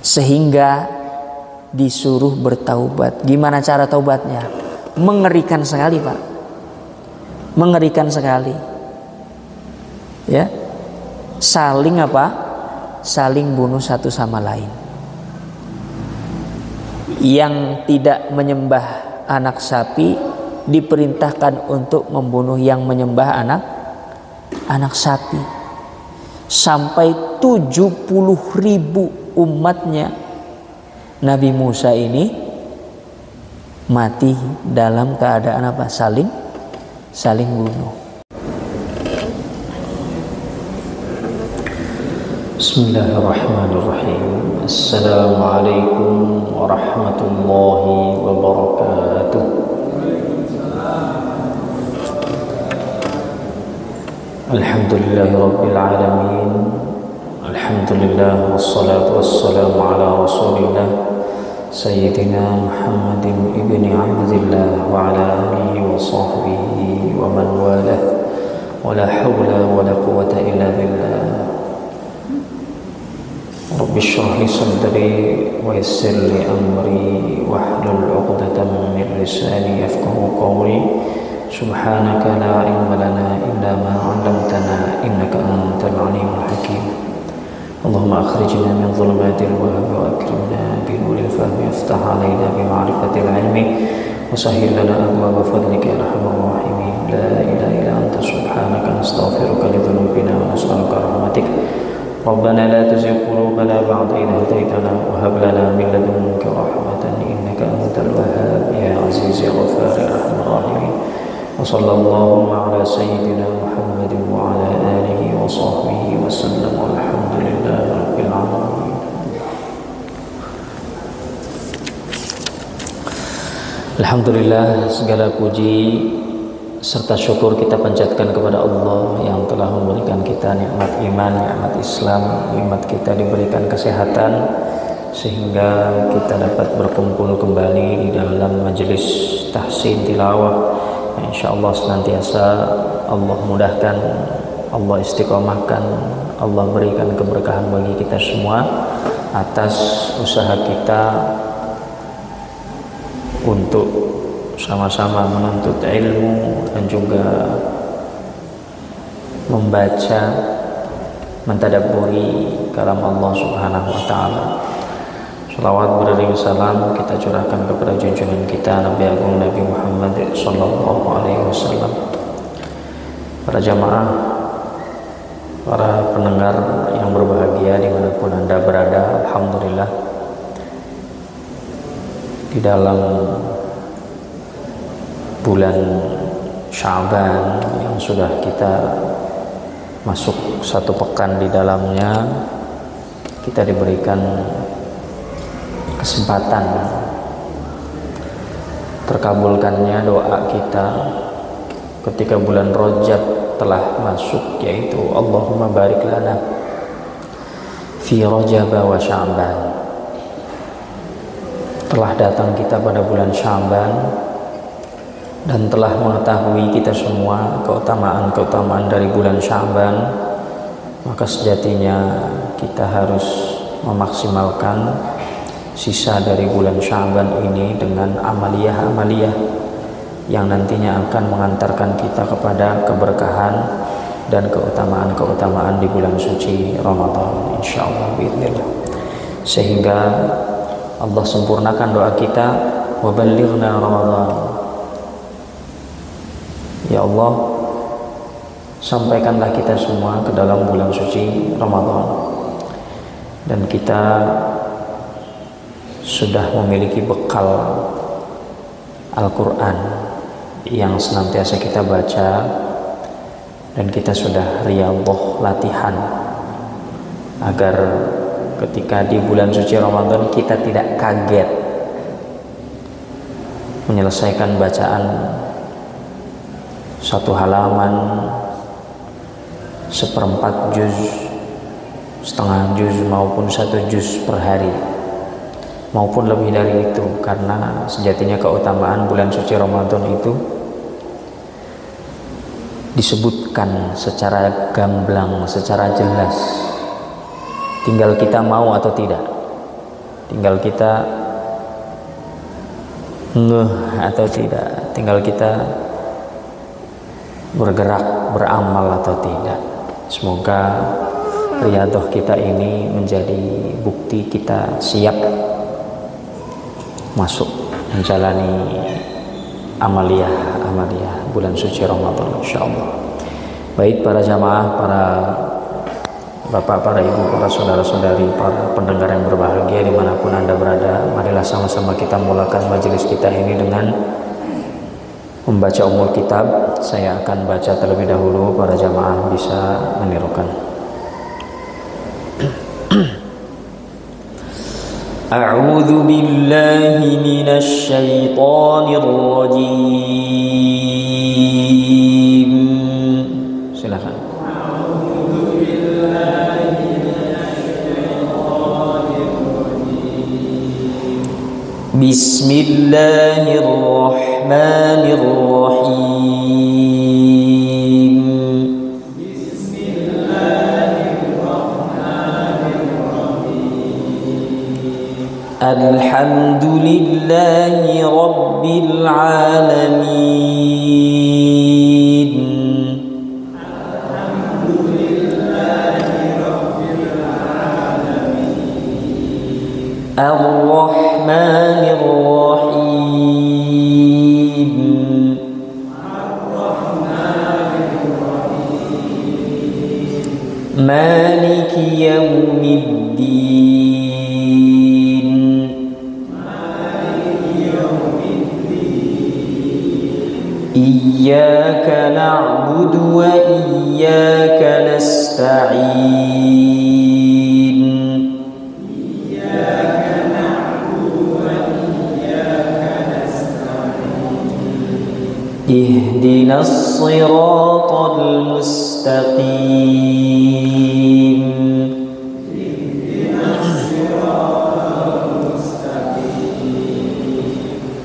sehingga disuruh bertaubat. Gimana cara taubatnya? Mengerikan sekali, Pak. Mengerikan sekali. Ya. Saling apa? Saling bunuh satu sama lain. Yang tidak menyembah anak sapi diperintahkan untuk membunuh yang menyembah anak sapi. Sampai 70.000 umatnya Nabi Musa ini mati dalam keadaan apa? Saling bunuh. Bismillahirrahmanirrahim. Assalamualaikum warahmatullahi wabarakatuh. Alhamdulillahi rabbil alamin. Alhamdulillah wassalatu wassalamu ala rasulillah Sayyidina Muhammadin ibni Abdillah wa ala alihi wa sahbihi wa man walah. Wa la hawla wa la quwwata illa billah. Rabbi shrah li sadri wa yassir li amri wahlul 'uqdatam min lisani yafqahu qawli. Subhanaka la ilma lana illa ma 'allamtana innaka antal 'alimul hakim. Allahumma akhrijna min dhulumatil wahmi wa akrimna bi nuril fahmi waftah 'alaina bi ma'rifatil 'ilmi wa sahhil lana abwaaba fadlika ya arhamar rahimin. La ilaha illa anta subhanaka nastaghfiruka li dhunubina wa nas'aluka rahmatik. Rabbana la tuzigh qulubana ba'da idh hadaytana wa hab lana min ladunka rahmatan innaka antal wahhab ya aziz ya ghaffar ya arhamar rahimin. Wa sallallahu ala sayyidina Muhammadin wa ala alihi wa sahbihi wa sallam walhamdulillahi rabbil alamin. Alhamdulillah, segala puji serta syukur kita panjatkan kepada Allah yang telah memberikan kita nikmat iman, nikmat Islam, nikmat kita diberikan kesehatan sehingga kita dapat berkumpul kembali di dalam majelis tahsin tilawah. Insyaallah senantiasa Allah mudahkan, Allah istiqomahkan, Allah berikan keberkahan bagi kita semua atas usaha kita untuk sama-sama menuntut ilmu dan juga membaca, mentadabburi kalam Allah Subhanahu wa taala. Salawat beriring salam kita curahkan kepada junjungan kita Nabi Agung Nabi Muhammad sallallahu alaihi wasallam. Para jamaah, para pendengar yang berbahagia dimanapun Anda berada, alhamdulillah di dalam bulan Sya'ban yang sudah kita masuk satu pekan di dalamnya, kita diberikan kesempatan terkabulkannya doa kita ketika bulan Rajab telah masuk, yaitu Allahumma barik lana fi Rajab wa Sya'ban. Telah datang kita pada bulan Sya'ban dan telah mengetahui kita semua keutamaan-keutamaan dari bulan Sya'ban, maka sejatinya kita harus memaksimalkan sisa dari bulan Sya'ban ini dengan amaliyah-amaliyah yang nantinya akan mengantarkan kita kepada keberkahan dan keutamaan-keutamaan di bulan suci Ramadan, insyaallah biidznillah. Sehingga Allah sempurnakan doa kita, wa ballighna Ramadan. Ya Allah, sampaikanlah kita semua ke dalam bulan suci Ramadan. Dan kita sudah memiliki bekal Al-Quran yang senantiasa kita baca, dan kita sudah riyadhah latihan agar ketika di bulan suci Ramadan kita tidak kaget menyelesaikan bacaan satu halaman, seperempat juz, setengah juz maupun satu juz per hari, maupun lebih dari itu, karena sejatinya keutamaan bulan suci Ramadan itu disebutkan secara gamblang, secara jelas, tinggal kita mau atau tidak. tinggal kita ngeh atau tidak, tinggal kita bergerak, beramal atau tidak. Semoga riyadhah kita ini menjadi bukti kita siap masuk menjalani amaliyah bulan suci Ramadan insyaallah. Baik para jamaah, para bapak, para ibu, para saudara-saudari, para pendengar yang berbahagia dimanapun Anda berada, marilah sama-sama kita mulakan majelis kita ini dengan membaca Ummul Kitab. Saya akan baca terlebih dahulu, para jamaah bisa menirukan. A'udzu billahi minasy syaithanir rajim. Silakan. Bismillahirrahmanirrahim. Alhamdulillahi rabbil alamin. Ar-Rahmanir Rahim. Maliki yaumiddin. Iyyaka na'budu wa iyyaka nasta'in. Ihdinas siratal mustaqim.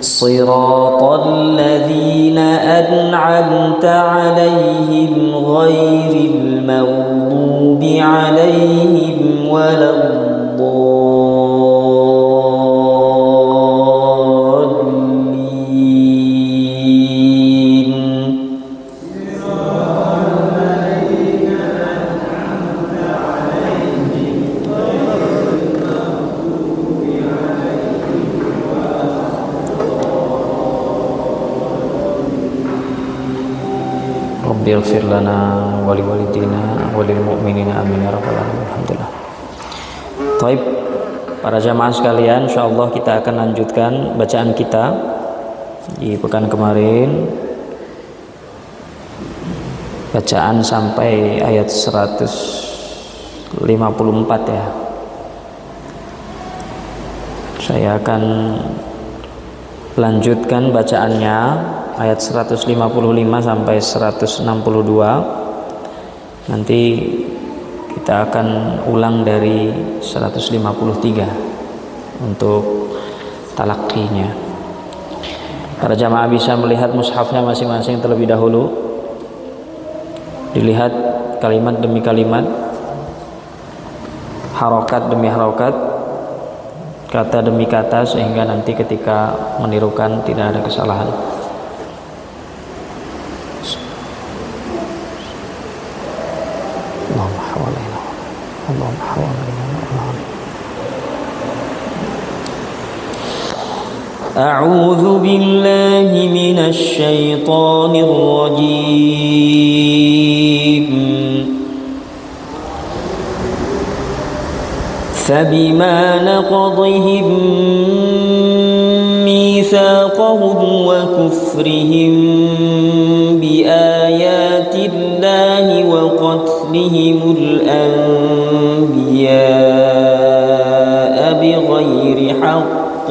Siratal ladzina an'amta 'alaihim ghairil maghdubi 'alaihim Ighfir lana wa liwalidina wa lil mu'minina amin ya rabbal alamin. Alhamdulillah. Baik, para jamaah sekalian, insyaallah kita akan lanjutkan bacaan kita di pekan kemarin. Bacaan sampai ayat 154 ya. Saya akan lanjutkan bacaannya ayat 155 sampai 162. Nanti kita akan ulang dari 153 untuk talaqqinya. Para jamaah bisa melihat mushafnya masing-masing terlebih dahulu. Dilihat kalimat demi kalimat, harokat demi harokat, kata demi kata, sehingga nanti ketika menirukan tidak ada kesalahan. A'udzu billahi minasy syaithanir rajim. Fabima naqdihim mitsaqahum wa kufrihim bi ayatillahi wa qatlihimul anbiya'a bighairi haqq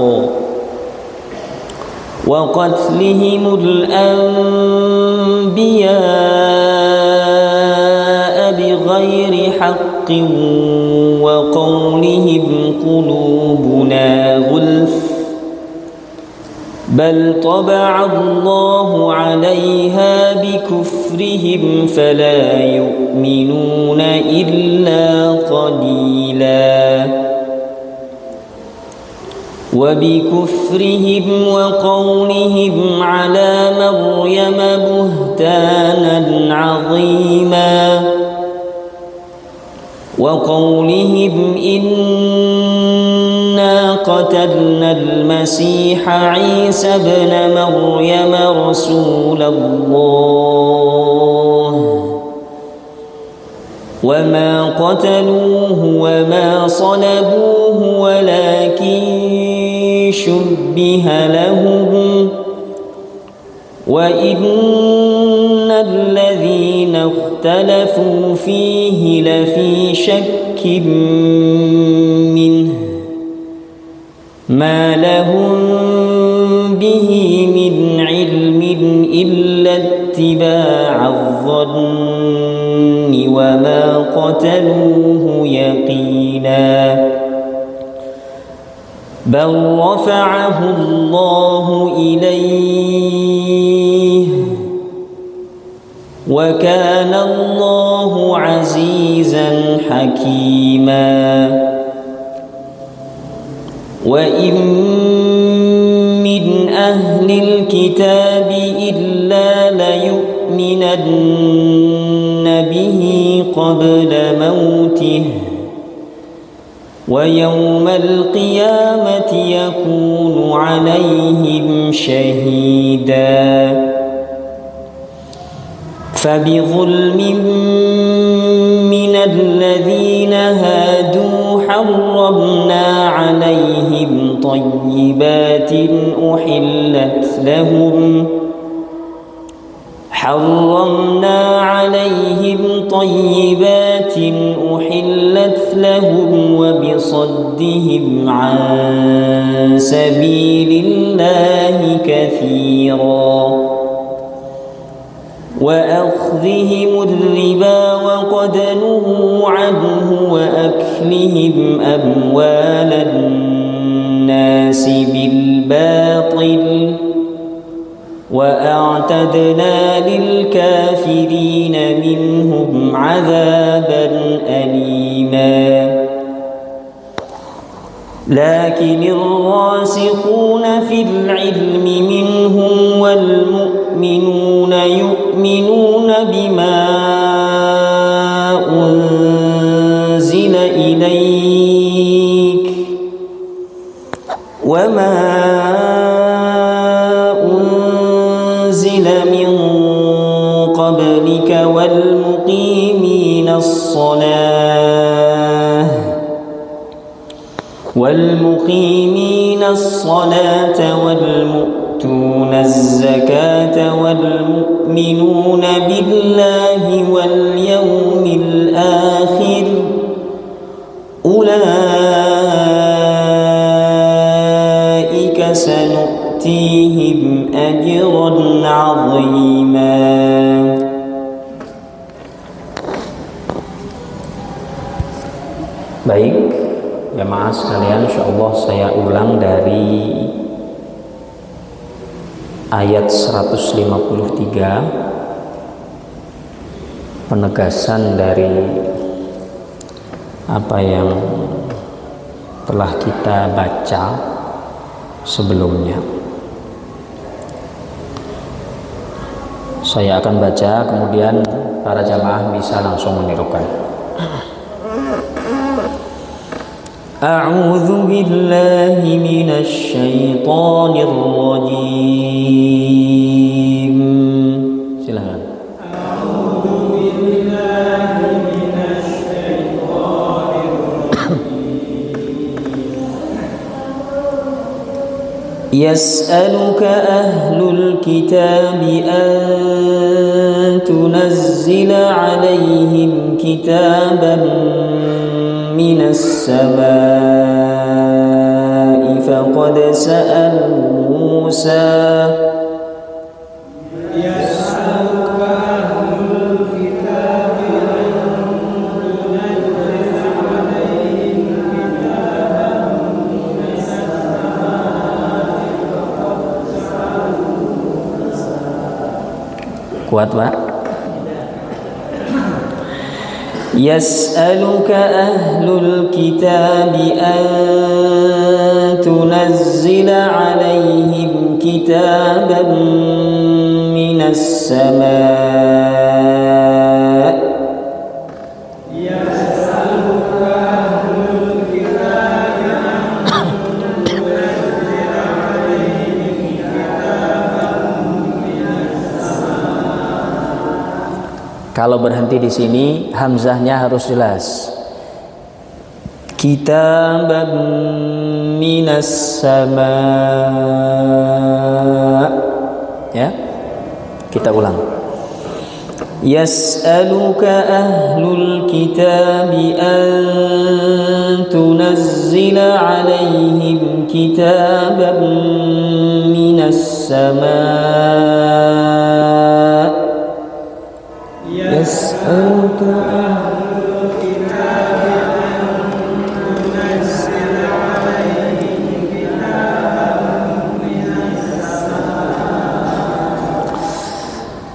وقتلهم الأنبياء بغير حق وقولهم قلوبنا غلف بل طبع الله عليها بكفرهم فلا يؤمنون إلا قليلا وبكفرهم وقولهم على مريم بهتانا عظيما وقولهم إنا قتلنا المسيح عيسى ابن مريم رسول الله وما قتلوه وما صلبوه ولكن شبه لهم وإن الذين اختلفوا فيه لفي شك منه ما لهم به من علم إلا اتباع الظن وما قتلوه يقينا بل رفعه الله إليه وكان الله عزيزا حكيما وإن من أهل الكتاب إلا ليؤمنن به قبل موته ويوم القيامة يكون عليهم شهيدا فبظلم من الذين هادوا حرمنا عليهم طيبات أحلت لهم وبصدهم عن سبيل الله كثيرا وأخذهم الربا وقد نهوا عنه وأكلهم أموال الناس بالباطل وأعتدنا للكافرين منهم عذابا أليما لكن الراسخون في العلم منهم والمؤمنون يؤمنون بما أنزل إليك وما أنزل من قبلك والمقيمين الصلاة والمؤتون الزكاة والمؤمنون بالله واليوم الآخر أولئك سنؤتيهم أجرا عظيما. Baik, jamaah sekalian, insyaallah saya ulang dari ayat 153, penegasan dari apa yang telah kita baca sebelumnya. Saya akan baca, kemudian para jamaah bisa langsung menirukan. A'udzu billahi minasy syaithanir rajim. Silakan. A'udzu billahi minasy syaithanir rajim. Yas'aluka ahlul kitabi an tunazzila 'alaihim kitaban من السماء فقد سألوا موسى يسألك أهل الكتاب أن تنزل عليهم كتابا من السماء فقد سألوا موسى. Kuat, Pak? يسألك أهل الكتاب أن تنزل tunazzila alaihim kitaban minas sama'. Kalau berhenti di sini hamzahnya harus jelas. Kitaban minas sama'. Ya. Kita ulang. Yas'aluka ahlul kitabi an tunazzila alaihim kitaban minas sama'. يسألك أهل الكتاب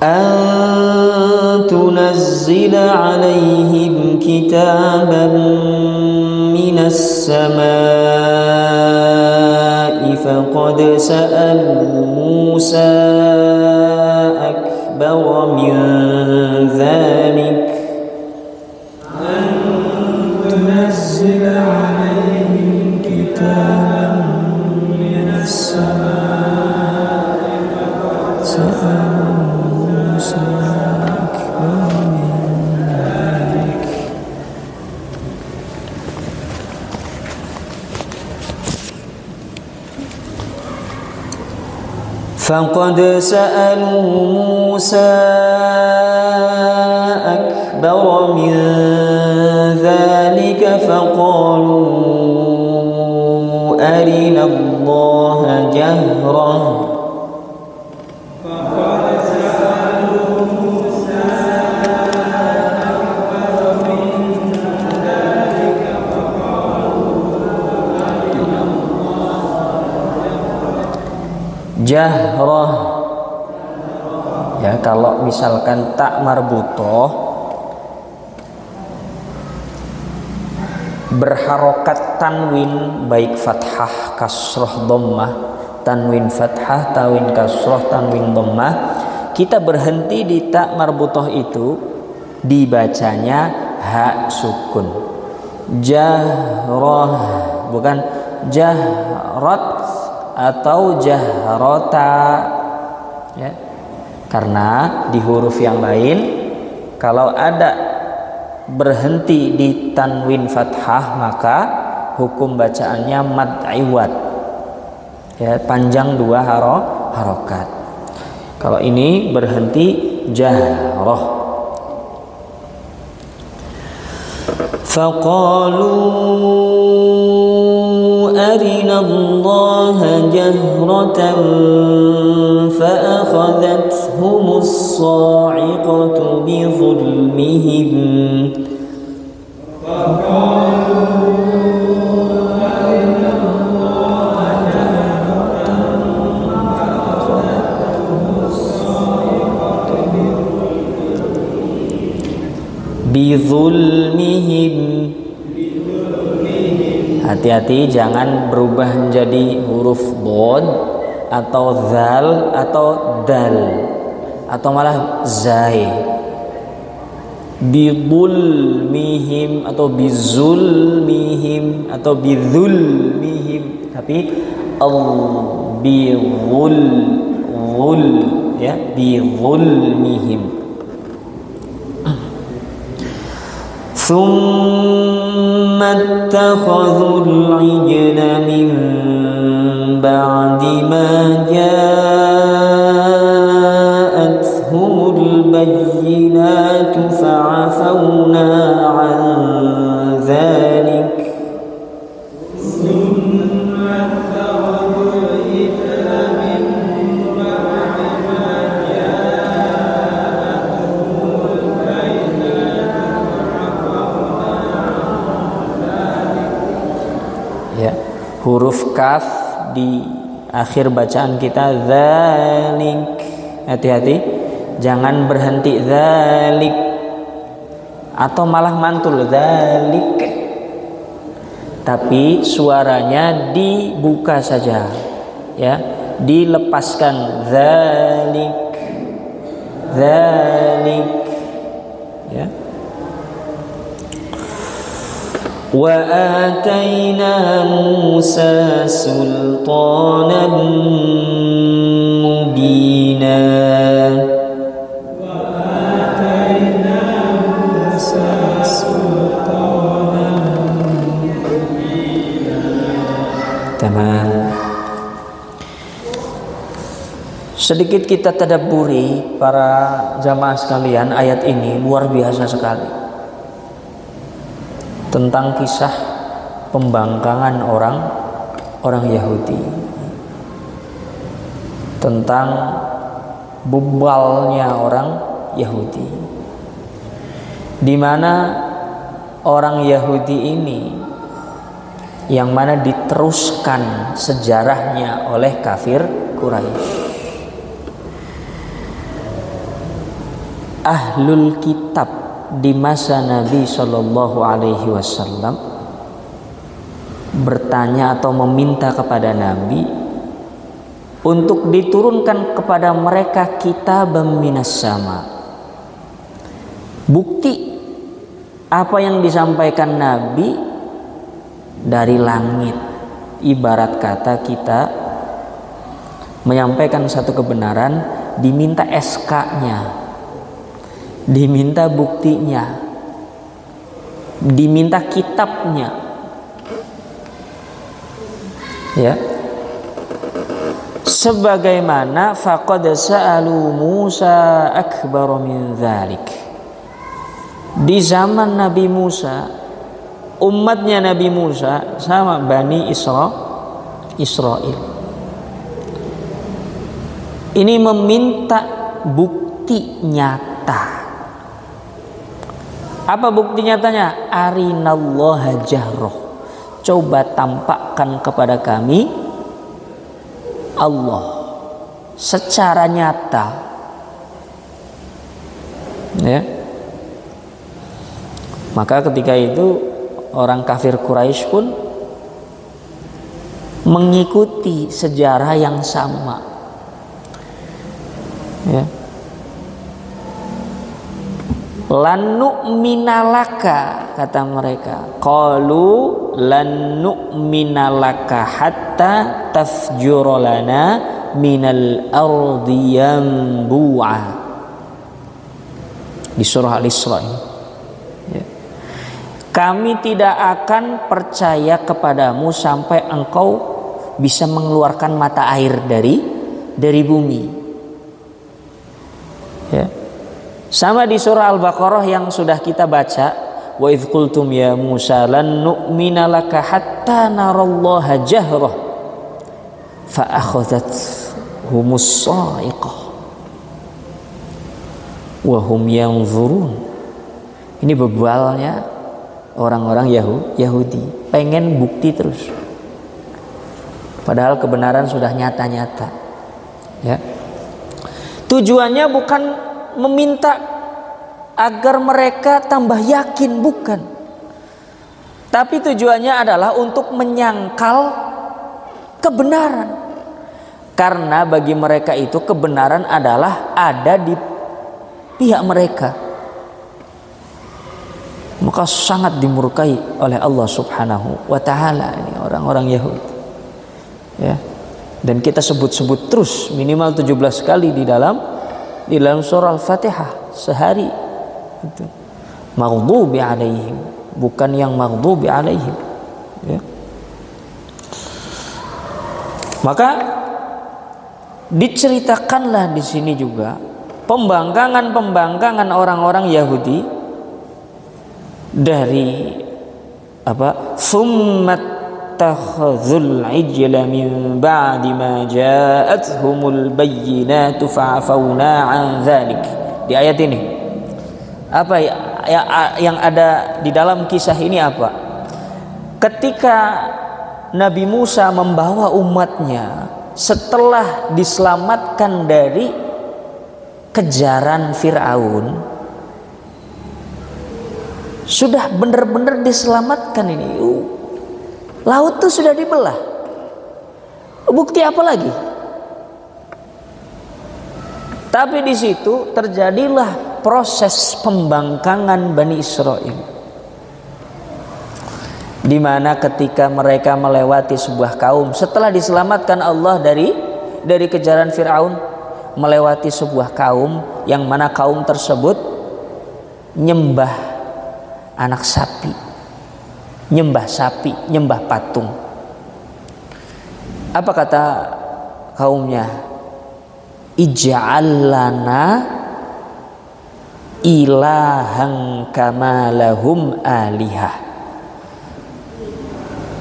أن تنزل عليهم كتابا من السماء فقد سألوا موسى أكبر من ذلك أن تنزل عليهم كتابا من السماء فقد سألوا موسى أكبر من ذلك. فقد سألوا موسى أكبر من ذلك فقالوا أرنا الله جهرة. Jahrah. Ya, kalau misalkan tak marbutoh berharokat tanwin baik fathah, kasroh, dhammah, tanwin fathah, tanwin kasroh, tanwin dhammah, kita berhenti di tak marbutoh itu dibacanya ha sukun. Jahrah, bukan jahrat atau jahrota, ya. Karena di huruf yang lain kalau ada berhenti di tanwin fathah maka hukum bacaannya mad iwad, ya, panjang dua harokat. Kalau ini berhenti jahrah. فقالوا أرنا الله جهرة فأخذتهم الصاعقة بظلمهم. Bizulmihim. Hati-hati jangan berubah menjadi huruf bod atau zal atau dal atau malah zai. Bizulmihim atau bizulmihim atau bizulmihim, tapi bizul ya, bizulmihim. ثم اتخذوا العجل من بعد ما جاءتهم البينات فعفونا عن ذلك. Huruf kaf di akhir bacaan kita dzalik. Hati-hati jangan berhenti dzalik atau malah mantul dzalik. tapi suaranya dibuka saja, ya, dilepaskan. Dzalik, dzalik, ya. Wa atayna Musa sultanan mubina. Sedikit kita tadabburi para jamaah sekalian, ayat ini luar biasa sekali tentang kisah pembangkangan orang Yahudi, tentang bebalnya orang Yahudi, di mana orang Yahudi ini yang mana diteruskan sejarahnya oleh kafir Quraisy. Ahlul kitab di masa Nabi Shallallahu Alaihi Wasallam bertanya atau meminta kepada Nabi untuk diturunkan kepada mereka kitab minas sama. Bukti apa yang disampaikan Nabi dari langit. Ibarat kata kita menyampaikan satu kebenaran, diminta SK-nya, diminta buktinya, diminta kitabnya, ya. Sebagaimana faqad sa'alu Musa akbar min dzalik. Di zaman Nabi Musa, umatnya Nabi Musa sama Bani Israel ini meminta bukti nyata. Apa bukti nyatanya? Arinallaha jahroh. Coba tampakkan kepada kami Allah secara nyata, ya. Maka ketika itu orang kafir Quraisy pun mengikuti sejarah yang sama, ya. Lan nu'minalaka, kata mereka. Qalu lan nu'minalaka hatta tafjura lana minal ardi yanbu'a. Di surah Al-Isra ini, ya. Kami tidak akan percaya kepadamu sampai engkau bisa mengeluarkan mata air dari bumi, ya. Sama di surah Al-Baqarah yang sudah kita baca, wa idz qultum ya Musa lan nu'mina laka hatta narallaha jahrah fa akhadhathumus sa'iqah wa hum yanzurun. Ini bebalnya orang-orang Yahudi, pengen bukti terus, padahal kebenaran sudah nyata-nyata, ya. Tujuannya bukan meminta agar mereka tambah yakin, bukan. Tapi tujuannya adalah untuk menyangkal kebenaran. Karena bagi mereka itu kebenaran adalah ada di pihak mereka. Maka sangat dimurkai oleh Allah Subhanahu wa taala ini orang-orang Yahudi, ya. Dan kita sebut-sebut terus minimal 17 kali di dalam surah Al-Fatihah sehari itu. Maghdubi alaihim, bukan yang maghdubi alaihim, ya. Maka diceritakanlah di sini juga pembangkangan orang-orang Yahudi dari apa? Summat takhadzul ijla min ba'di ma ja'atuhumul bayyinatu fa'afawna 'an dzalik. Di ayat ini apa yang ada di dalam kisah ini apa? Ketika Nabi Musa membawa umatnya setelah diselamatkan dari kejaran Fir'aun, sudah benar-benar diselamatkan ini. Laut itu sudah dibelah. Bukti apa lagi? Tapi di situ terjadilah proses pembangkangan Bani Israel. Di mana ketika mereka melewati sebuah kaum setelah diselamatkan Allah dari kejaran Firaun, melewati sebuah kaum yang mana kaum tersebut nyembah anak sapi, nyembah patung. Apa kata kaumnya? Ij'al lana ilahan kama lahum alihah.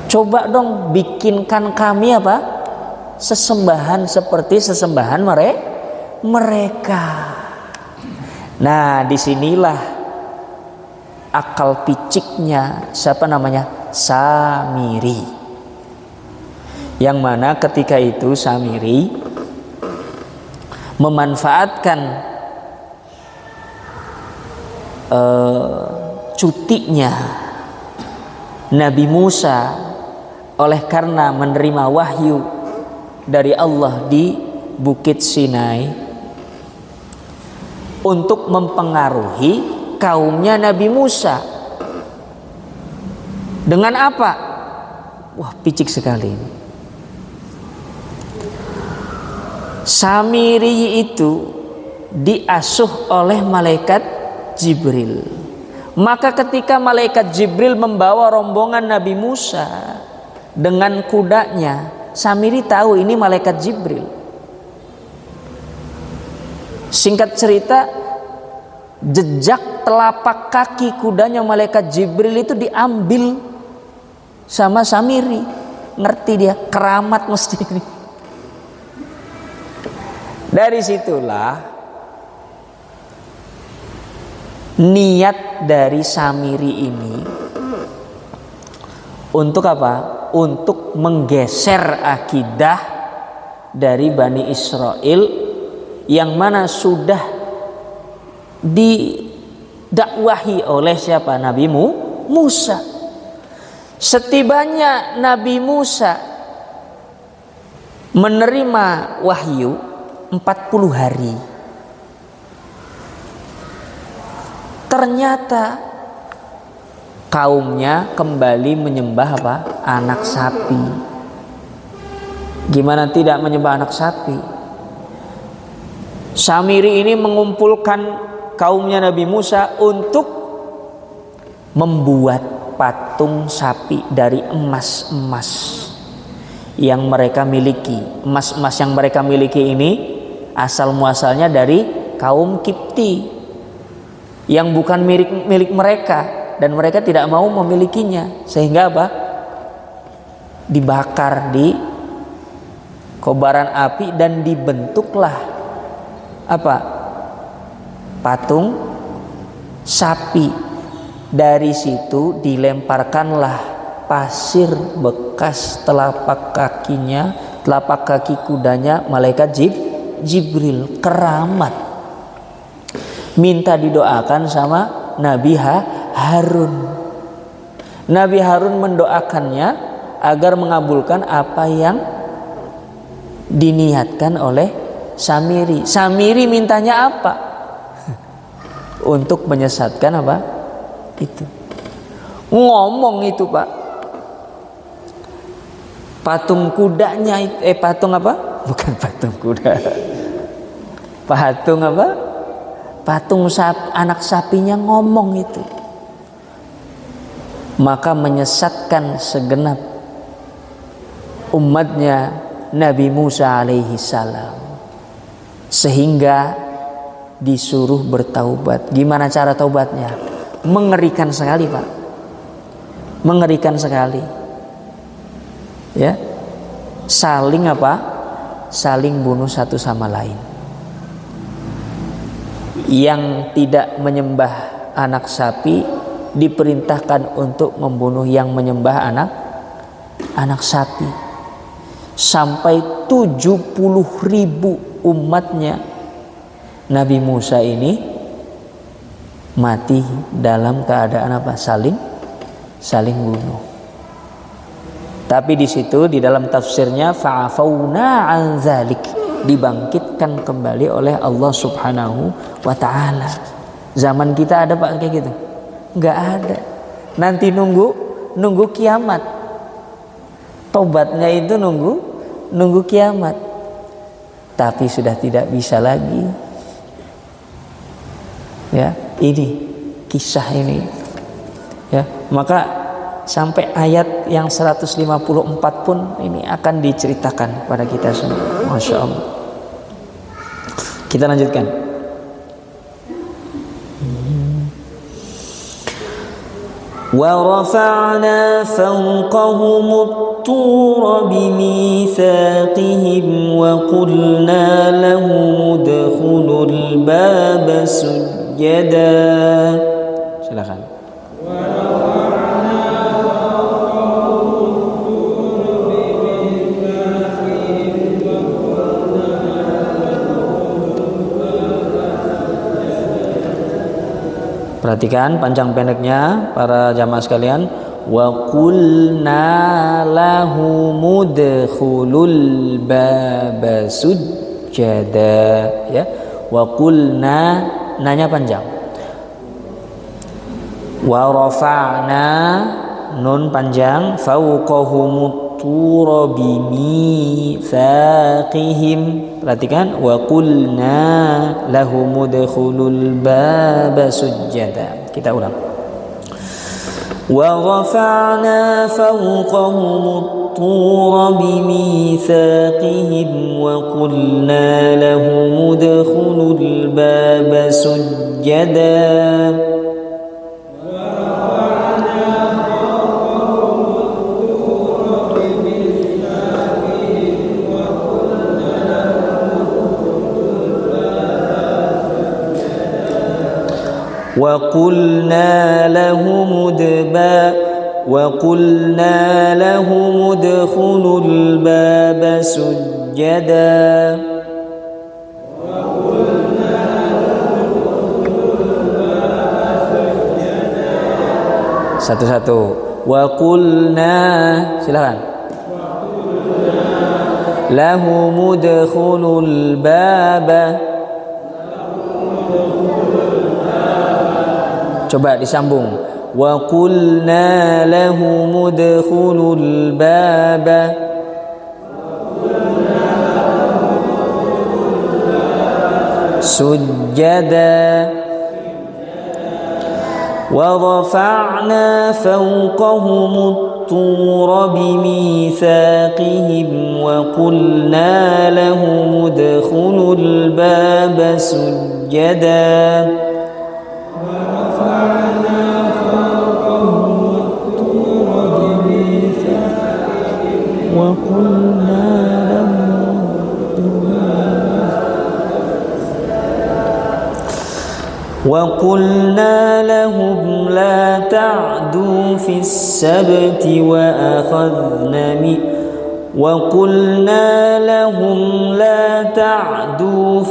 Coba dong bikinkan kami apa? Sesembahan seperti sesembahan mereka. Nah, disinilah akal piciknya siapa namanya? Samiri. Yang mana ketika itu Samiri memanfaatkan cutinya Nabi Musa oleh karena menerima wahyu dari Allah di Bukit Sinai untuk mempengaruhi kaumnya Nabi Musa. Dengan apa? Wah, picik sekali ini. Samiri itu diasuh oleh malaikat Jibril. Maka ketika malaikat Jibril membawa rombongan Nabi Musa dengan kudanya, Samiri tahu ini malaikat Jibril. Singkat cerita, jejak telapak kaki kudanya malaikat Jibril itu diambil sama Samiri. Ngerti dia, keramat mesti ini. Dari situlah niat dari Samiri ini untuk apa? Untuk menggeser akidah dari Bani Israel yang mana sudah didakwahi oleh siapa? Nabi Musa. Setibanya Nabi Musa menerima wahyu 40 hari. Ternyata kaumnya kembali menyembah apa? Anak sapi. Gimana tidak menyembah anak sapi? Samiri ini mengumpulkan kaumnya Nabi Musa untuk membuat patung sapi dari emas-emas yang mereka miliki. Emas-emas yang mereka miliki ini asal muasalnya dari kaum Kipti yang bukan milik mereka dan mereka tidak mau memilikinya, sehingga apa? Dibakar di kobaran api dan dibentuklah apa? Patung sapi. Dari situ dilemparkanlah pasir bekas telapak kakinya, telapak kaki kudanya malaikat Jibril, keramat. Minta didoakan sama Nabi Harun. Nabi Harun mendoakannya agar mengabulkan apa yang diniatkan oleh Samiri. Samiri mintanya apa? Untuk menyesatkan apa? Itu. Ngomong itu, Pak. Patung kudanya patung apa? Bukan patung kuda. Patung apa? Patung anak sapinya ngomong itu. Maka menyesatkan segenap umatnya Nabi Musa alaihi salam. Sehingga disuruh bertaubat. Gimana cara taubatnya? Mengerikan sekali, Pak. Mengerikan sekali. Ya. Saling apa? Saling bunuh satu sama lain. Yang tidak menyembah anak sapi diperintahkan untuk membunuh yang menyembah anak sapi. Sampai 70.000 umatnya Nabi Musa ini mati dalam keadaan apa? Saling bunuh. Tapi di situ di dalam tafsirnya fa'afauna an dzalik, dibangkitkan kembali oleh Allah Subhanahu wa taala. Zaman kita ada Pak kayak gitu? Enggak ada. Nanti nunggu kiamat. Tobatnya itu nunggu kiamat. Tapi sudah tidak bisa lagi. Ya, ini kisah ini. Ya, maka sampai ayat yang 154 pun ini akan diceritakan pada kita semua. Masya Allah. Kita lanjutkan. وَرَفَعْنَا فَوْقَهُمُ الطُّورَ بِمِيثَاقِهِمْ وَقُلْنَا لَهُمُ ادْخُلُوا الْبَابَ سُجَّدًا. Silakan. Perhatikan panjang pendeknya para jamaah sekalian. Wa qulna lahum udkhulul baba sujjada, ya. Wa qulna, nanya panjang. Wa rafa'na, nun panjang, fawqahumut tura bimitsaqihim. Perhatikan, wa qulna lahum udkhulul baba sujjada. Kita ulang. Wa rafa'na fawqahumut tura bimitsaqihim wa qulna lahum udkhulul baba sujjada. وَقُلْنَا لَهُمُ ادْخُلُوا الْبَابَ سُجَّدًا. Satu-satu. وَقُلْنَا, silakan. لَهُمُ ادْخُلُوا الْبَابَ. Coba disambung. Wa qulna lahum udkhulul baba. Sujjada. Wa rafa'na fawqahumut tura bimitsaqihim wa qulna lahum udkhulul baba sujjada. وَقُلْنَا لَهُمْ لَا تَعْدُوا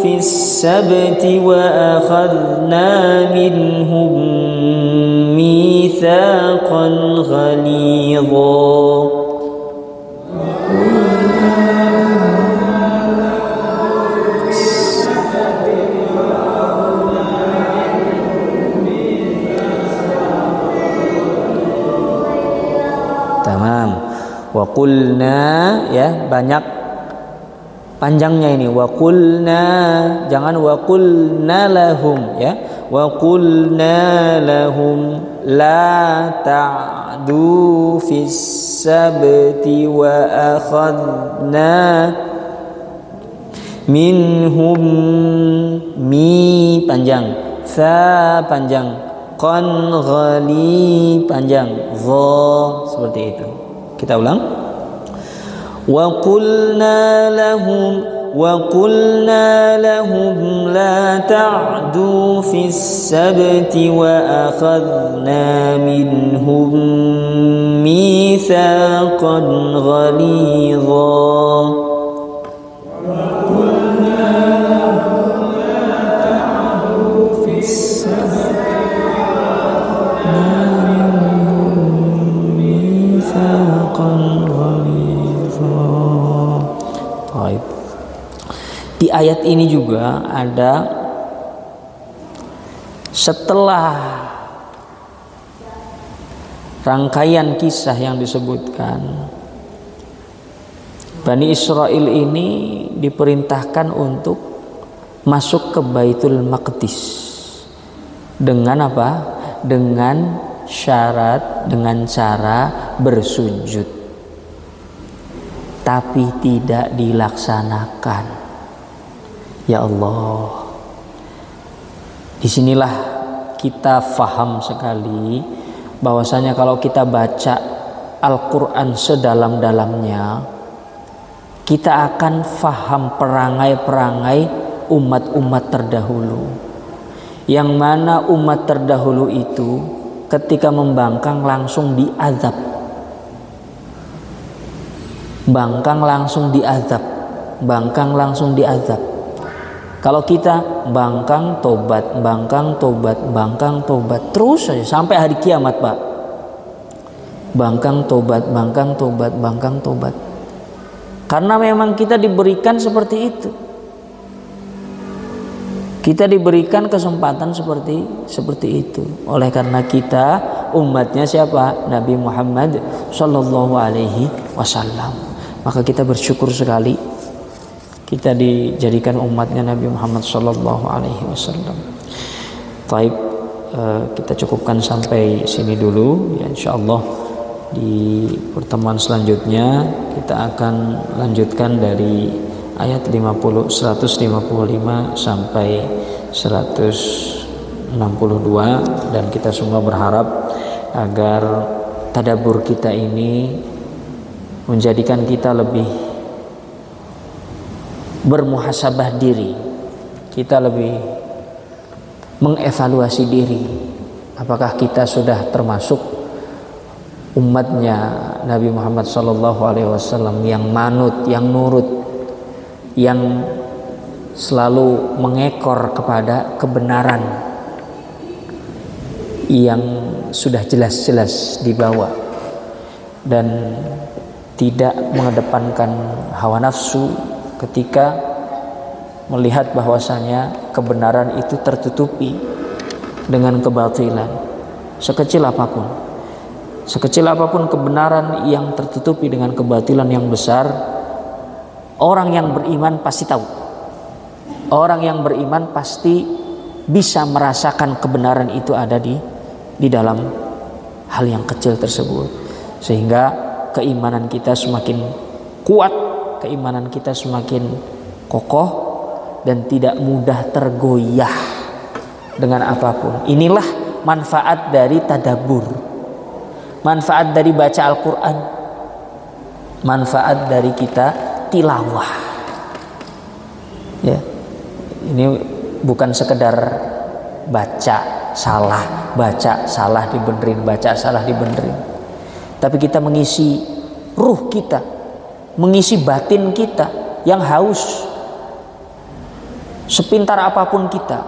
فِي السَّبْتِ وَأَخَذْنَا مِنْهُمْ مِيثَاقًا غَلِيظًا. Wa qulna, ya, banyak panjangnya ini. Wa qulna, jangan wa qulna lahum, ya. Wa qulna lahum la ta'du fis sabti wa akhadna minhum, mi panjang, sa panjang, qan ghali panjang, dha, seperti itu. Kita ulang. Wa qulna lahum la ta'du fis sabti wa akhadna minhum mitsaqan ghalidha. Di ayat ini juga ada, setelah rangkaian kisah yang disebutkan, Bani Israel ini diperintahkan untuk masuk ke Baitul Maqdis dengan apa? Dengan syarat, dengan cara bersujud, tapi tidak dilaksanakan. Ya Allah, disinilah kita faham sekali bahwasanya kalau kita baca Al-Quran sedalam-dalamnya, kita akan faham perangai-perangai umat-umat terdahulu, yang mana umat terdahulu itu ketika membangkang langsung diazab, bangkang langsung diazab, bangkang langsung diazab. Kalau kita bangkang tobat, bangkang tobat, bangkang tobat, terus saja sampai hari kiamat, Pak. Bangkang tobat, bangkang tobat, bangkang tobat. Karena memang kita diberikan seperti itu. Kita diberikan kesempatan seperti itu. Oleh karena kita umatnya siapa? Nabi Muhammad Sallallahu Alaihi Wasallam. Maka kita bersyukur sekali kita dijadikan umatnya Nabi Muhammad Sallallahu Alaihi Wasallam. Baik, kita cukupkan sampai sini dulu. Ya, insyaallah di pertemuan selanjutnya kita akan lanjutkan dari ayat 155 sampai 162, dan kita semua berharap agar tadabbur kita ini menjadikan kita lebih bermuhasabah diri, kita lebih mengevaluasi diri, apakah kita sudah termasuk umatnya Nabi Muhammad SAW yang manut, yang nurut, yang selalu mengekor kepada kebenaran yang sudah jelas-jelas dibawa, dan tidak mengedepankan hawa nafsu ketika melihat bahwasanya kebenaran itu tertutupi dengan kebatilan. Sekecil apapun kebenaran yang tertutupi dengan kebatilan yang besar, orang yang beriman pasti tahu. Orang yang beriman pasti bisa merasakan kebenaran itu ada di dalam hal yang kecil tersebut, sehingga keimanan kita semakin kuat, keimanan kita semakin kokoh dan tidak mudah tergoyah dengan apapun. Inilah manfaat dari tadabbur, manfaat dari baca Al-Quran, manfaat dari kita tilawah. Ya, ini bukan sekedar baca salah dibenerin, baca salah dibenerin, tapi kita mengisi ruh kita, mengisi batin kita yang haus, sepintar apapun kita,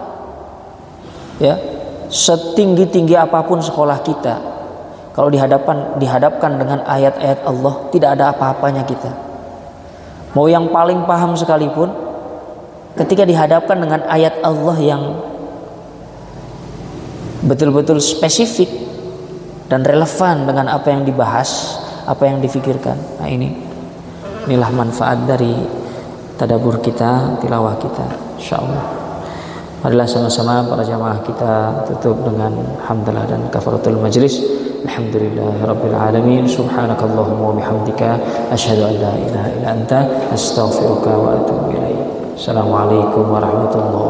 ya, setinggi-tinggi apapun sekolah kita, kalau dihadapkan dengan ayat-ayat Allah, tidak ada apa-apanya kita. Mau yang paling paham sekalipun, ketika dihadapkan dengan ayat Allah yang betul-betul spesifik dan relevan dengan apa yang dibahas, apa yang difikirkan. Nah, inilah manfaat dari tadabbur kita, tilawah kita, insyaallah. Marilah sama-sama para jamaah kita tutup dengan hamdalah dan kafaratul majlis. Alhamdulillahirabbil alamin. Subhanakallahumma wa bihamdika asyhadu an la ilaha illa anta astaghfiruka wa atubu ilaik. Assalamualaikum warahmatullahi